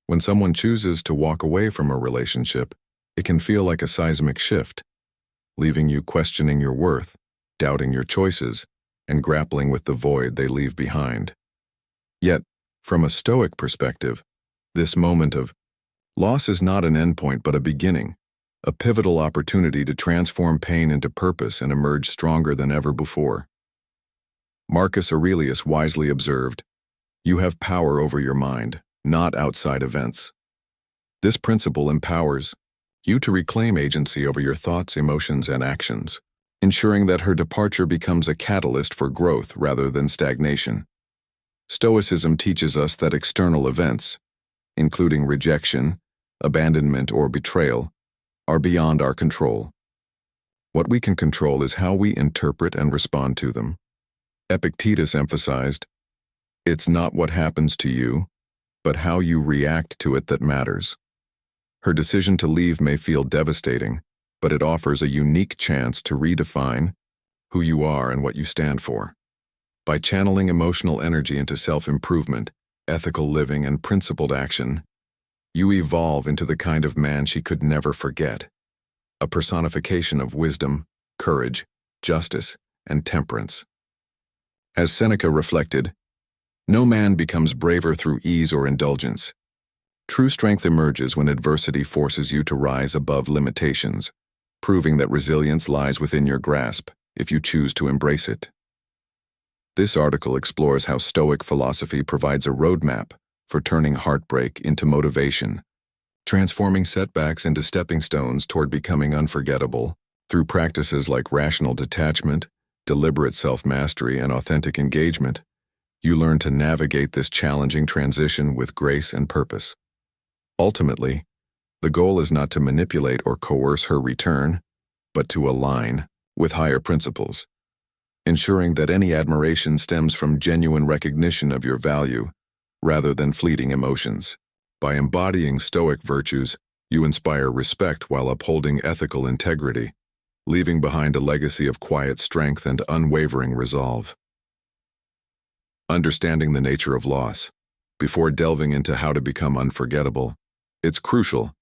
When someone chooses to walk away from a relationship, it can feel like a seismic shift, leaving you questioning your worth, doubting your choices, and grappling with the void they leave behind. Yet, from a Stoic perspective, this moment of loss is not an endpoint but a beginning, a pivotal opportunity to transform pain into purpose and emerge stronger than ever before. Marcus Aurelius wisely observed, "You have power over your mind, not outside events." This principle empowers you to reclaim agency over your thoughts, emotions, and actions, ensuring that her departure becomes a catalyst for growth rather than stagnation. Stoicism teaches us that external events, including rejection, abandonment, or betrayal, are beyond our control. What we can control is how we interpret and respond to them. Epictetus emphasized, "It's not what happens to you, but how you react to it that matters." Her decision to leave may feel devastating, but it offers a unique chance to redefine who you are and what you stand for. By channeling emotional energy into self-improvement, ethical living, and principled action, you evolve into the kind of man she could never forget, a personification of wisdom, courage, justice, and temperance. As Seneca reflected, "No man becomes braver through ease or indulgence. True strength emerges when adversity forces you to rise above limitations, proving that resilience lies within your grasp if you choose to embrace it." This article explores how Stoic philosophy provides a roadmap for turning heartbreak into motivation, transforming setbacks into stepping stones toward becoming unforgettable. Through practices like rational detachment, deliberate self-mastery, and authentic engagement, you learn to navigate this challenging transition with grace and purpose. Ultimately, the goal is not to manipulate or coerce her return, but to align with higher principles, ensuring that any admiration stems from genuine recognition of your value rather than fleeting emotions. By embodying Stoic virtues, you inspire respect while upholding ethical integrity, leaving behind a legacy of quiet strength and unwavering resolve. Understanding the nature of loss. Before delving into how to become unforgettable, it's crucial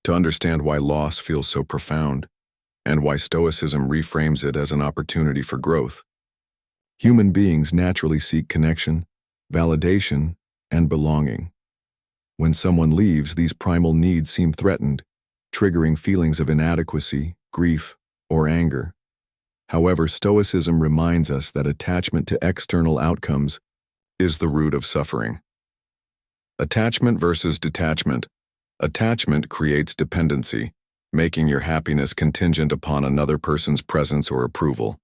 to understand why loss feels so profound and why Stoicism reframes it as an opportunity for growth. Human beings naturally seek connection, validation, and belonging. When someone leaves, these primal needs seem threatened, triggering feelings of inadequacy, grief, or anger. However, Stoicism reminds us that attachment to external outcomes is the root of suffering. Attachment versus detachment. Attachment creates dependency, making your happiness contingent upon another person's presence or approval.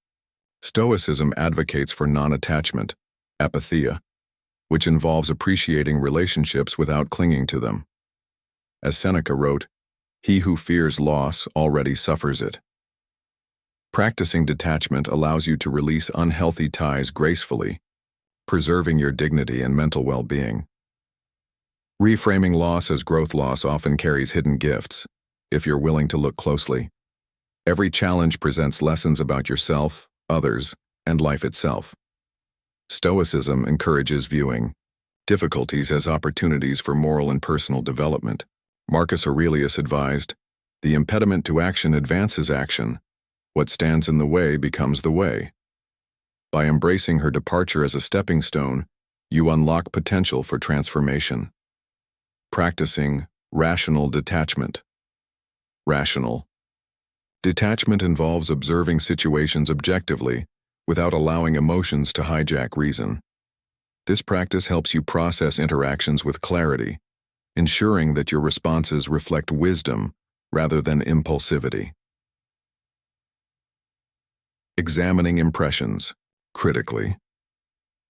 Stoicism advocates for non-attachment, apatheia, which involves appreciating relationships without clinging to them. As Seneca wrote, "He who fears loss already suffers it." Practicing detachment allows you to release unhealthy ties gracefully, preserving your dignity and mental well-being. Reframing loss as growth. Loss often carries hidden gifts, if you're willing to look closely. Every challenge presents lessons about yourself, others, and life itself. Stoicism encourages viewing difficulties as opportunities for moral and personal development. Marcus Aurelius advised, "The impediment to action advances action. What stands in the way becomes the way." By embracing her departure as a stepping stone, you unlock potential for transformation. Practicing rational detachment. Rational detachment involves observing situations objectively without allowing emotions to hijack reason. This practice helps you process interactions with clarity, ensuring that your responses reflect wisdom rather than impulsivity. Examining impressions critically.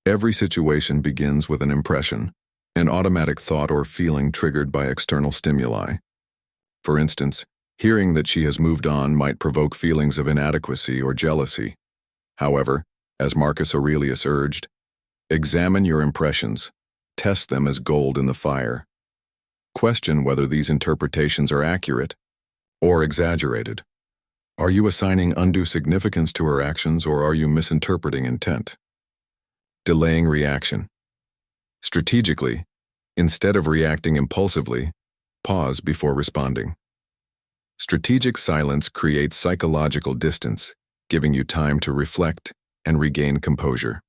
Every situation begins with an impression, an automatic thought or feeling triggered by external stimuli. For instance, hearing that she has moved on might provoke feelings of inadequacy or jealousy. However, as Marcus Aurelius urged, examine your impressions, test them as gold in the fire. Question whether these interpretations are accurate or exaggerated. Are you assigning undue significance to her actions, or are you misinterpreting intent? Delaying reaction. Strategically, Instead of reacting impulsively, pause before responding. Strategic silence creates psychological distance, giving you time to reflect and regain composure.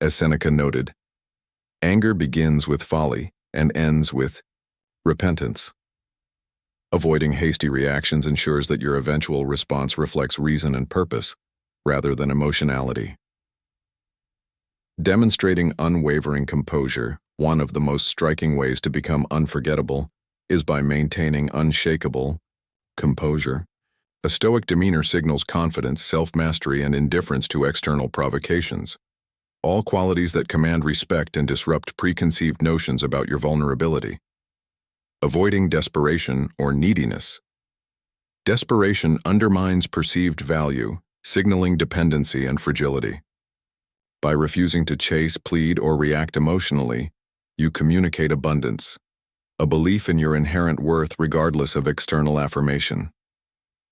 As Seneca noted, anger begins with folly and ends with repentance. Avoiding hasty reactions ensures that your eventual response reflects reason and purpose, rather than emotionality. Demonstrating unwavering composure, one of the most striking ways to become unforgettable, is by maintaining unshakable composure. A Stoic demeanor signals confidence, self-mastery, and indifference to external provocations, all qualities that command respect and disrupt preconceived notions about your vulnerability. Avoiding desperation or neediness. Desperation undermines perceived value, signaling dependency and fragility. By refusing to chase, plead, or react emotionally, you communicate abundance, a belief in your inherent worth regardless of external affirmation.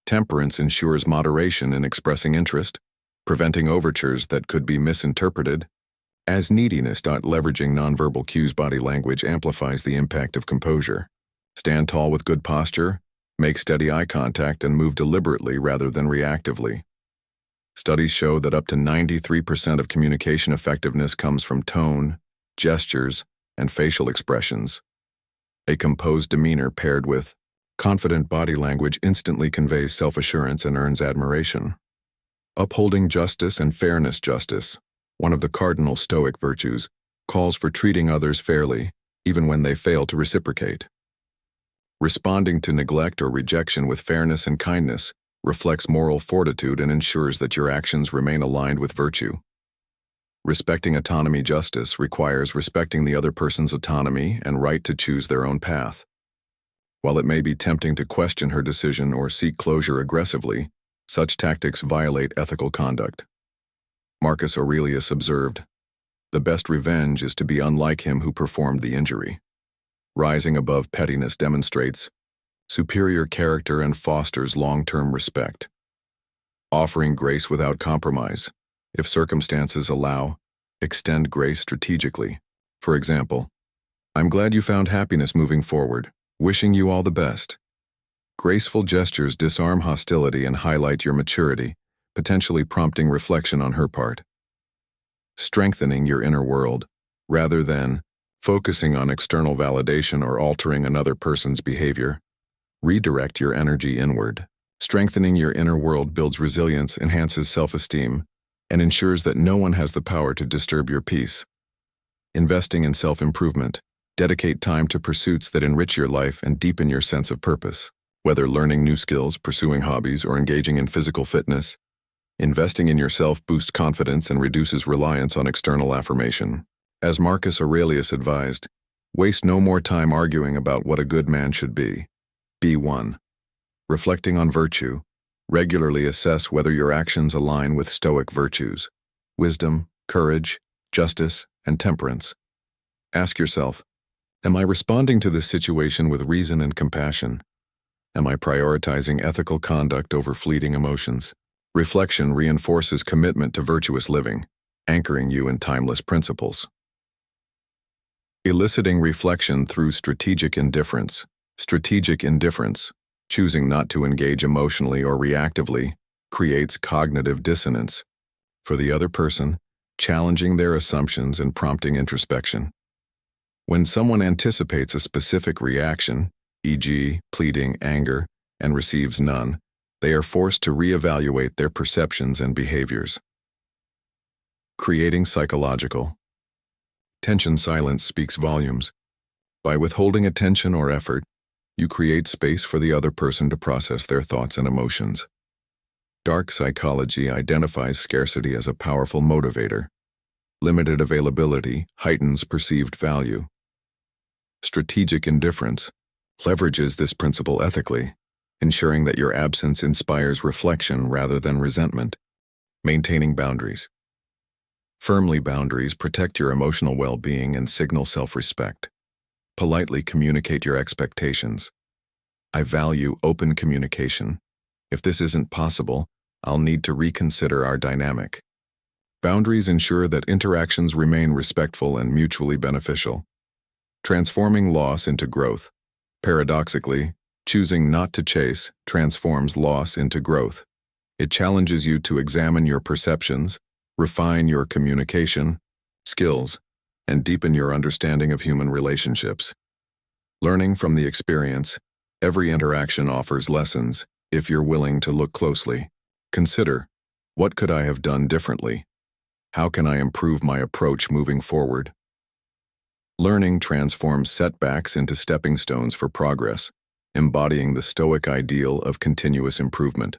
Temperance ensures moderation in expressing interest, preventing overtures that could be misinterpreted, as neediness. Leveraging nonverbal cues. Body language amplifies the impact of composure. Stand tall with good posture, make steady eye contact, and move deliberately rather than reactively. Studies show that up to 93% of communication effectiveness comes from tone, gestures, and facial expressions. A composed demeanor paired with confident body language instantly conveys self-assurance and earns admiration. Upholding justice and fairness. Justice, one of the cardinal Stoic virtues, calls for treating others fairly, even when they fail to reciprocate. Responding to neglect or rejection with fairness and kindness reflects moral fortitude and ensures that your actions remain aligned with virtue. Respecting autonomy. Justice requires respecting the other person's autonomy and right to choose their own path. While it may be tempting to question her decision or seek closure aggressively, such tactics violate ethical conduct. Marcus Aurelius observed, "The best revenge is to be unlike him who performed the injury." Rising above pettiness demonstrates superior character and fosters long-term respect. Offering grace without compromise. If circumstances allow, extend grace strategically. For example, "I'm glad you found happiness moving forward. Wishing you all the best." Graceful gestures disarm hostility and highlight your maturity, potentially prompting reflection on her part. Strengthening your inner world, rather than focusing on external validation or altering another person's behavior. Redirect your energy inward. Strengthening your inner world builds resilience, enhances self-esteem, and ensures that no one has the power to disturb your peace. Investing in self-improvement. Dedicate time to pursuits that enrich your life and deepen your sense of purpose. Whether learning new skills, pursuing hobbies, or engaging in physical fitness, investing in yourself boosts confidence and reduces reliance on external affirmation. As Marcus Aurelius advised, waste no more time arguing about what a good man should be. Be one. Reflecting on virtue. Regularly assess whether your actions align with Stoic virtues: wisdom, courage, justice, and temperance. Ask yourself, am I responding to this situation with reason and compassion? Am I prioritizing ethical conduct over fleeting emotions? Reflection reinforces commitment to virtuous living, anchoring you in timeless principles. Eliciting reflection through strategic indifference. Strategic indifference, choosing not to engage emotionally or reactively, creates cognitive dissonance for the other person, challenging their assumptions and prompting introspection. When someone anticipates a specific reaction, e.g., pleading, anger, and receives none, they are forced to reevaluate their perceptions and behaviors. Creating psychological tension. Silence speaks volumes. By withholding attention or effort, you create space for the other person to process their thoughts and emotions. Dark psychology identifies scarcity as a powerful motivator. Limited availability heightens perceived value. Strategic indifference leverages this principle ethically, ensuring that your absence inspires reflection rather than resentment. Maintaining boundaries. Firmly boundaries protect your emotional well-being and signal self-respect. Politely communicate your expectations. I value open communication. If this isn't possible, I'll need to reconsider our dynamic. Boundaries ensure that interactions remain respectful and mutually beneficial. Transforming loss into growth. Paradoxically, choosing not to chase transforms loss into growth. It challenges you to examine your perceptions, refine your communication skills, and deepen your understanding of human relationships. Learning from the experience, every interaction offers lessons if you're willing to look closely. Consider, what could I have done differently? How can I improve my approach moving forward? Learning transforms setbacks into stepping stones for progress, embodying the Stoic ideal of continuous improvement.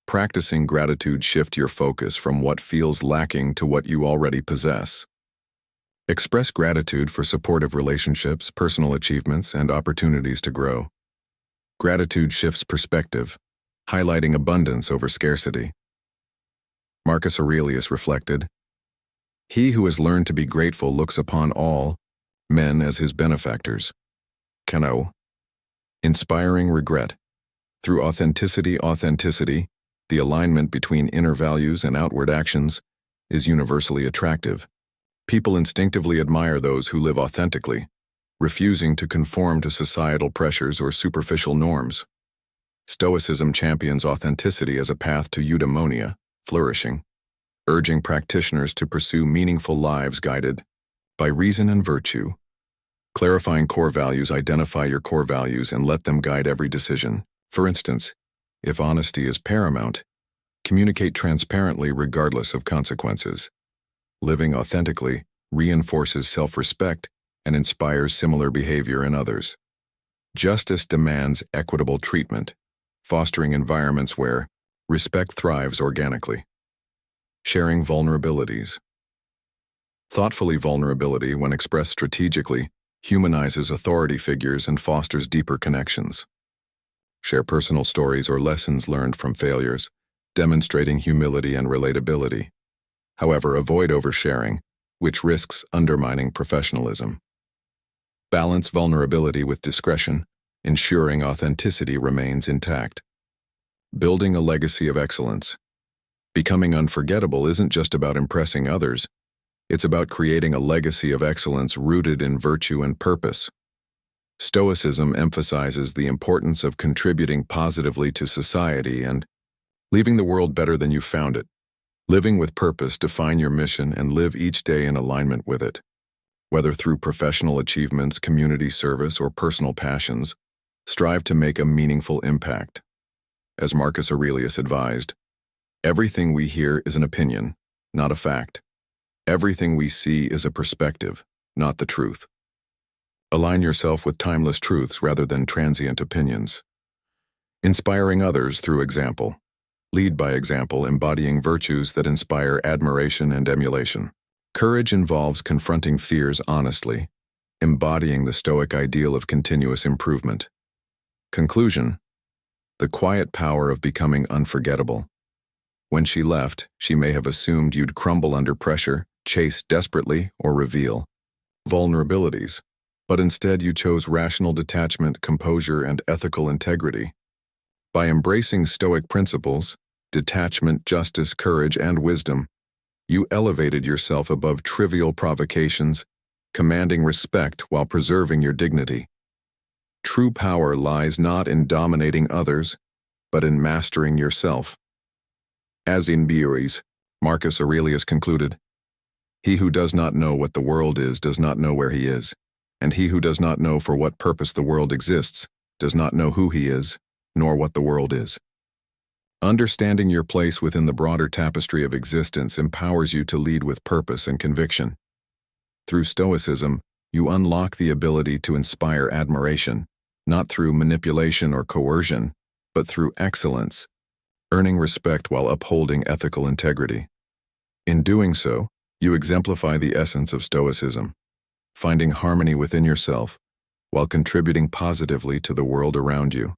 Practicing gratitude shifts your focus from what feels lacking to what you already possess. Express gratitude for supportive relationships, personal achievements, and opportunities to grow. Gratitude shifts perspective, highlighting abundance over scarcity. Marcus Aurelius reflected, "He who has learned to be grateful looks upon all men as his benefactors." Cano. Inspiring regret. Through authenticity, the alignment between inner values and outward actions, is universally attractive. People instinctively admire those who live authentically, refusing to conform to societal pressures or superficial norms. Stoicism champions authenticity as a path to eudaimonia, flourishing, urging practitioners to pursue meaningful lives guided by reason and virtue. Clarifying core values. Identify your core values and let them guide every decision. For instance, if honesty is paramount, communicate transparently regardless of consequences. Living authentically reinforces self-respect and inspires similar behavior in others. Justice demands equitable treatment, fostering environments where respect thrives organically. Sharing vulnerabilities. Thoughtfully, vulnerability, when expressed strategically, humanizes authority figures and fosters deeper connections. Share personal stories or lessons learned from failures, demonstrating humility and relatability. However, avoid oversharing, which risks undermining professionalism. Balance vulnerability with discretion, ensuring authenticity remains intact. Building a legacy of excellence. Becoming unforgettable isn't just about impressing others, it's about creating a legacy of excellence rooted in virtue and purpose. Stoicism emphasizes the importance of contributing positively to society and leaving the world better than you found it. Living with purpose, define your mission and live each day in alignment with it. Whether through professional achievements, community service, or personal passions, strive to make a meaningful impact. As Marcus Aurelius advised, everything we hear is an opinion, not a fact. Everything we see is a perspective, not the truth. Align yourself with timeless truths rather than transient opinions. Inspiring others through example. Lead by example, embodying virtues that inspire admiration and emulation. Courage involves confronting fears honestly, embodying the Stoic ideal of continuous improvement. Conclusion: the quiet power of becoming unforgettable. When she left, she may have assumed you'd crumble under pressure, chase desperately, or reveal vulnerabilities, but instead you chose rational detachment, composure, and ethical integrity. By embracing Stoic principles, detachment, justice, courage, and wisdom, you elevated yourself above trivial provocations, commanding respect while preserving your dignity. True power lies not in dominating others, but in mastering yourself. As in Bueris, Marcus Aurelius concluded, "He who does not know what the world is does not know where he is, and he who does not know for what purpose the world exists does not know who he is, nor what the world is." Understanding your place within the broader tapestry of existence empowers you to lead with purpose and conviction. Through Stoicism, you unlock the ability to inspire admiration, not through manipulation or coercion, but through excellence, earning respect while upholding ethical integrity. In doing so, you exemplify the essence of Stoicism, finding harmony within yourself while contributing positively to the world around you.